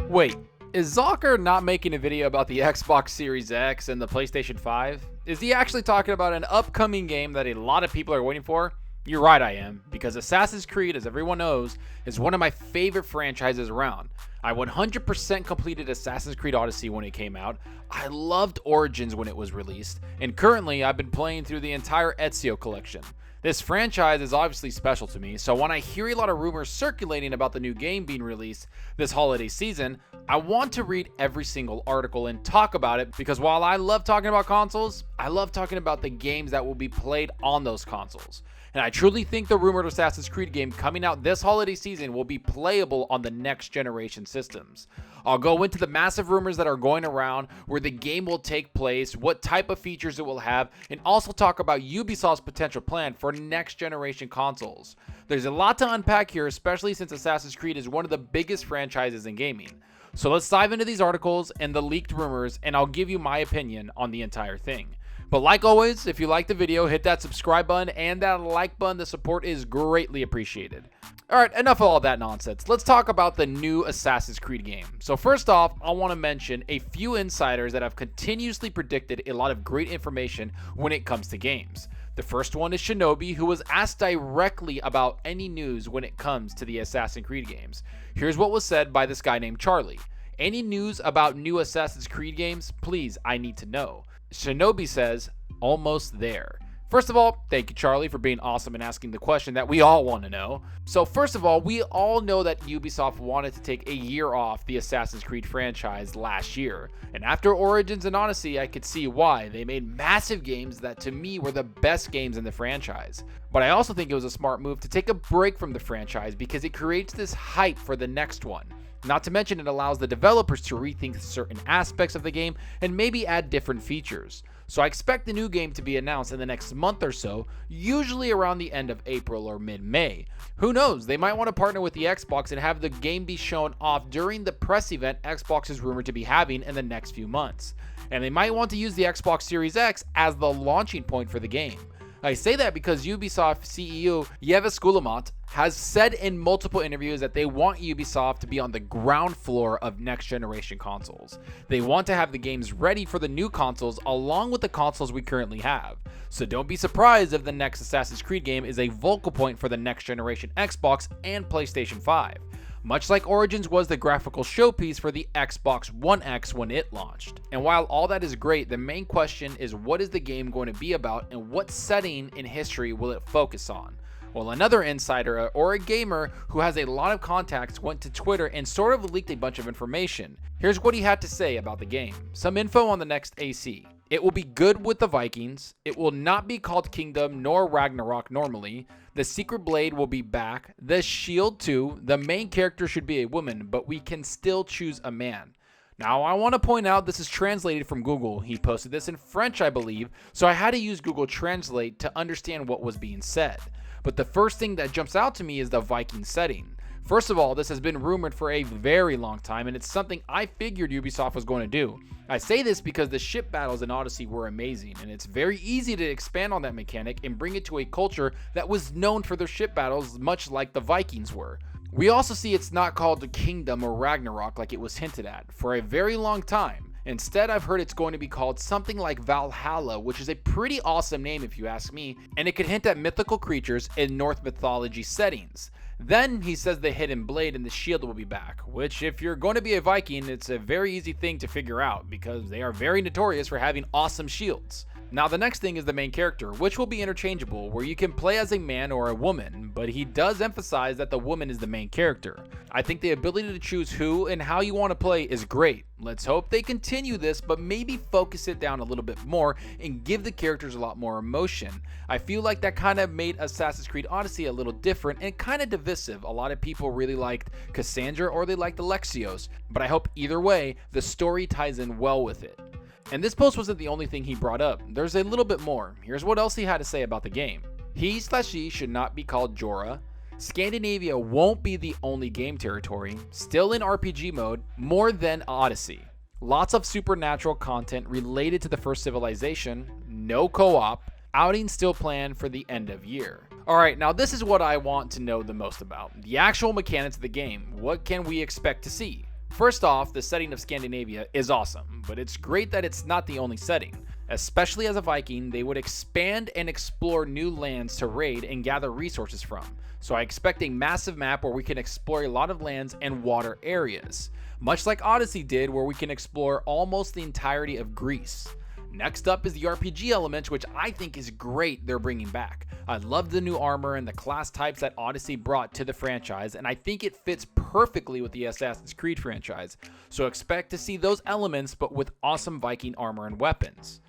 Wait, is Zocker not making a video about the Xbox Series X and the PlayStation 5? Is he actually talking about an upcoming game that a lot of people are waiting for? You're right, I am, because Assassin's Creed, as everyone knows, is one of my favorite franchises around. I 100% completed Assassin's Creed Odyssey when it came out. I loved Origins when it was released, and currently I've been playing through the entire Ezio collection. This franchise is obviously special to me, so when I hear a lot of rumors circulating about the new game being released this holiday season, I want to read every single article and talk about it, because while I love talking about consoles, I love talking about the games that will be played on those consoles. And I truly think the rumored Assassin's Creed game coming out this holiday season will be playable on the next generation systems. I'll go into the massive rumors that are going around, where the game will take place, what type of features it will have, and also talk about Ubisoft's potential plan for next generation consoles. There's a lot to unpack here, especially since Assassin's Creed is one of the biggest franchises in gaming. So let's dive into these articles and the leaked rumors, and I'll give you my opinion on the entire thing. But like always, if you like the video, hit that subscribe button and that like button. The support is greatly appreciated. Alright, enough of all that nonsense. Let's talk about the new Assassin's Creed game. So first off, I want to mention a few insiders that have continuously predicted a lot of great information when it comes to games. The first one is Shinobi, who was asked directly about any news when it comes to the Assassin's Creed games. Here's what was said by this guy named Charlie. Any news about new Assassin's Creed games? Please, I need to know. Shinobi says, almost there. First of all, thank you, Charlie, for being awesome and asking the question that we all want to know. So first of all, we all know that Ubisoft wanted to take a year off the Assassin's Creed franchise last year. And after Origins and Odyssey, I could see why. They made massive games that to me were the best games in the franchise. But I also think it was a smart move to take a break from the franchise because it creates this hype for the next one. Not to mention it allows the developers to rethink certain aspects of the game and maybe add different features. So I expect the new game to be announced in the next month or so, usually around the end of April or mid-May. Who knows, they might want to partner with the Xbox and have the game be shown off during the press event Xbox is rumored to be having in the next few months. And they might want to use the Xbox Series X as the launching point for the game. I say that because Ubisoft CEO Yves Guillemot has said in multiple interviews that they want Ubisoft to be on the ground floor of next generation consoles. They want to have the games ready for the new consoles along with the consoles we currently have. So don't be surprised if the next Assassin's Creed game is a focal point for the next generation Xbox and PlayStation 5. Much like Origins was the graphical showpiece for the Xbox One X when it launched. And while all that is great, the main question is what is the game going to be about and what setting in history will it focus on? Well, another insider or a gamer who has a lot of contacts went to Twitter and sort of leaked a bunch of information. Here's what he had to say about the game. Some info on the next AC. It will be good with the Vikings. It will not be called Kingdom nor Ragnarok normally. The Secret Blade will be back. The Shield too. The main character should be a woman, but we can still choose a man. Now, I want to point out this is translated from Google. He posted this in French, I believe, so I had to use Google Translate to understand what was being said. But the first thing that jumps out to me is the Viking setting. First of all, this has been rumored for a very long time, and it's something I figured Ubisoft was going to do. I say this because the ship battles in Odyssey were amazing, and it's very easy to expand on that mechanic and bring it to a culture that was known for their ship battles, much like the Vikings were. We also see it's not called the Kingdom or Ragnarok like it was hinted at for a very long time. Instead, I've heard it's going to be called something like Valhalla, which is a pretty awesome name if you ask me, and it could hint at mythical creatures in Norse mythology settings. Then he says the hidden blade and the shield will be back, which if you're going to be a Viking, it's a very easy thing to figure out because they are very notorious for having awesome shields. Now the next thing is the main character, which will be interchangeable, where you can play as a man or a woman, but he does emphasize that the woman is the main character. I think the ability to choose who and how you want to play is great. Let's hope they continue this, but maybe focus it down a little bit more and give the characters a lot more emotion. I feel like that kind of made Assassin's Creed Odyssey a little different and kind of divisive. A lot of people really liked Cassandra or they liked Alexios, but I hope either way, the story ties in well with it. And this post wasn't the only thing he brought up. There's a little bit more. Here's what else he had to say about the game. He/she should not be called Jorah. Scandinavia won't be the only game territory. Still in RPG mode, more than Odyssey. Lots of supernatural content related to the first civilization. No co-op. Outing still planned for the end of year. Alright, now this is what I want to know the most about. The actual mechanics of the game. What can we expect to see? First off, the setting of Scandinavia is awesome, but it's great that it's not the only setting. Especially as a Viking, they would expand and explore new lands to raid and gather resources from. So I expect a massive map where we can explore a lot of lands and water areas, much like Odyssey did, where we can explore almost the entirety of Greece. Next up is the RPG element, which I think is great they're bringing back. I love the new armor and the class types that Odyssey brought to the franchise, and I think it fits perfectly with the Assassin's Creed franchise. So expect to see those elements, but with awesome Viking armor and weapons.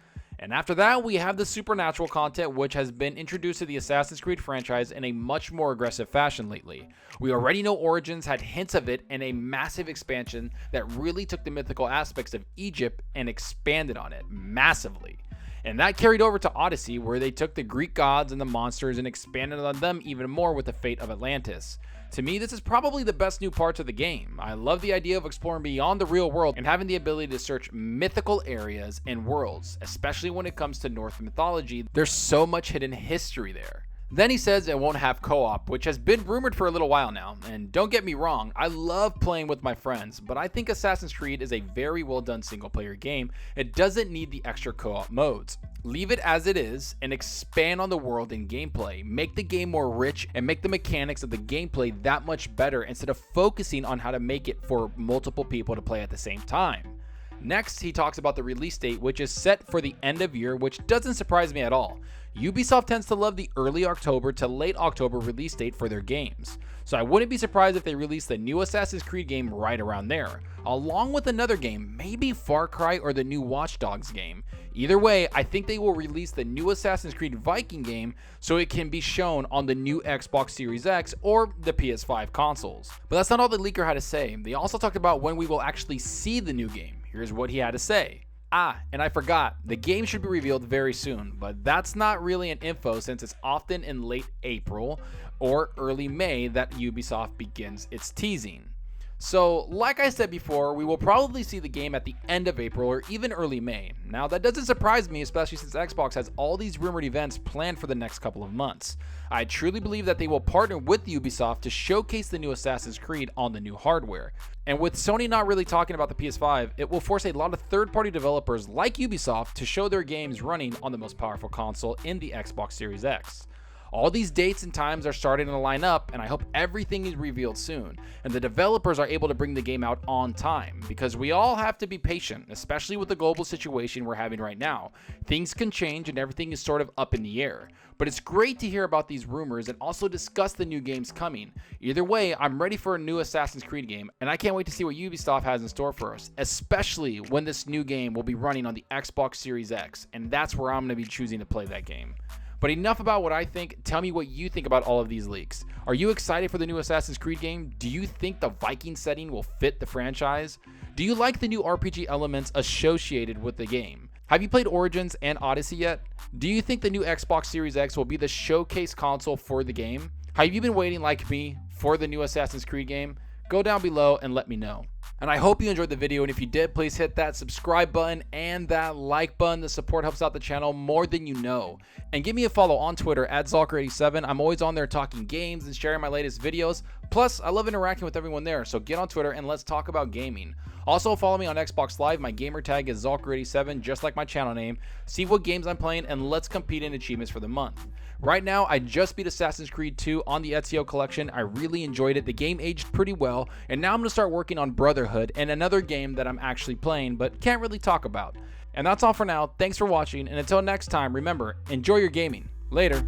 And after that, we have the supernatural content, which has been introduced to the Assassin's Creed franchise in a much more aggressive fashion lately. We already know Origins had hints of it in a massive expansion that really took the mythical aspects of Egypt and expanded on it massively. And that carried over to Odyssey, where they took the Greek gods and the monsters and expanded on them even more with the fate of Atlantis. To me, this is probably the best new parts of the game. I love the idea of exploring beyond the real world and having the ability to search mythical areas and worlds, especially when it comes to Norse mythology. There's so much hidden history there. Then he says it won't have co-op, which has been rumored for a little while now. And don't get me wrong, I love playing with my friends, but I think Assassin's Creed is a very well done single player game. It doesn't need the extra co-op modes. Leave it as it is and expand on the world and gameplay. Make the game more rich and make the mechanics of the gameplay that much better instead of focusing on how to make it for multiple people to play at the same time. Next, he talks about the release date, which is set for the end of year, which doesn't surprise me at all. Ubisoft tends to love the early October to late October release date for their games, so I wouldn't be surprised if they release the new Assassin's Creed game right around there, along with another game, maybe Far Cry or the new Watch Dogs game. Either way, I think they will release the new Assassin's Creed Viking game so it can be shown on the new Xbox Series X or the PS5 consoles. But that's not all the leaker had to say. They also talked about when we will actually see the new game. Here's what he had to say. And I forgot, the game should be revealed very soon, but that's not really an info since it's often in late April or early May that Ubisoft begins its teasing. So, like I said before, we will probably see the game at the end of April or even early May. Now, that doesn't surprise me, especially since Xbox has all these rumored events planned for the next couple of months. I truly believe that they will partner with Ubisoft to showcase the new Assassin's Creed on the new hardware. And with Sony not really talking about the PS5, it will force a lot of third-party developers like Ubisoft to show their games running on the most powerful console in the Xbox Series X. All these dates and times are starting to line up, and I hope everything is revealed soon, and the developers are able to bring the game out on time, because we all have to be patient, especially with the global situation we're having right now. Things can change and everything is sort of up in the air, but it's great to hear about these rumors and also discuss the new games coming. Either way, I'm ready for a new Assassin's Creed game, and I can't wait to see what Ubisoft has in store for us, especially when this new game will be running on the Xbox Series X, and that's where I'm going to be choosing to play that game. But enough about what I think, tell me what you think about all of these leaks. Are you excited for the new Assassin's Creed game? Do you think the Viking setting will fit the franchise? Do you like the new RPG elements associated with the game? Have you played Origins and Odyssey yet? Do you think the new Xbox Series X will be the showcase console for the game? Have you been waiting like me for the new Assassin's Creed game? Go down below and let me know. And I hope you enjoyed the video, and if you did, please hit that subscribe button and that like button. The support helps out the channel more than you know. And give me a follow on Twitter at Zalker87. I'm always on there talking games and sharing my latest videos. Plus, I love interacting with everyone there, so get on Twitter and let's talk about gaming. Also, follow me on Xbox Live. My gamertag is Zalker87, just like my channel name. See what games I'm playing, and let's compete in achievements for the month. Right now, I just beat Assassin's Creed 2 on the Ezio collection. I really enjoyed it. The game aged pretty well, and now I'm going to start working on Brotherhood and another game that I'm actually playing but can't really talk about. And that's all for now. Thanks for watching, and until next time, remember, enjoy your gaming. Later.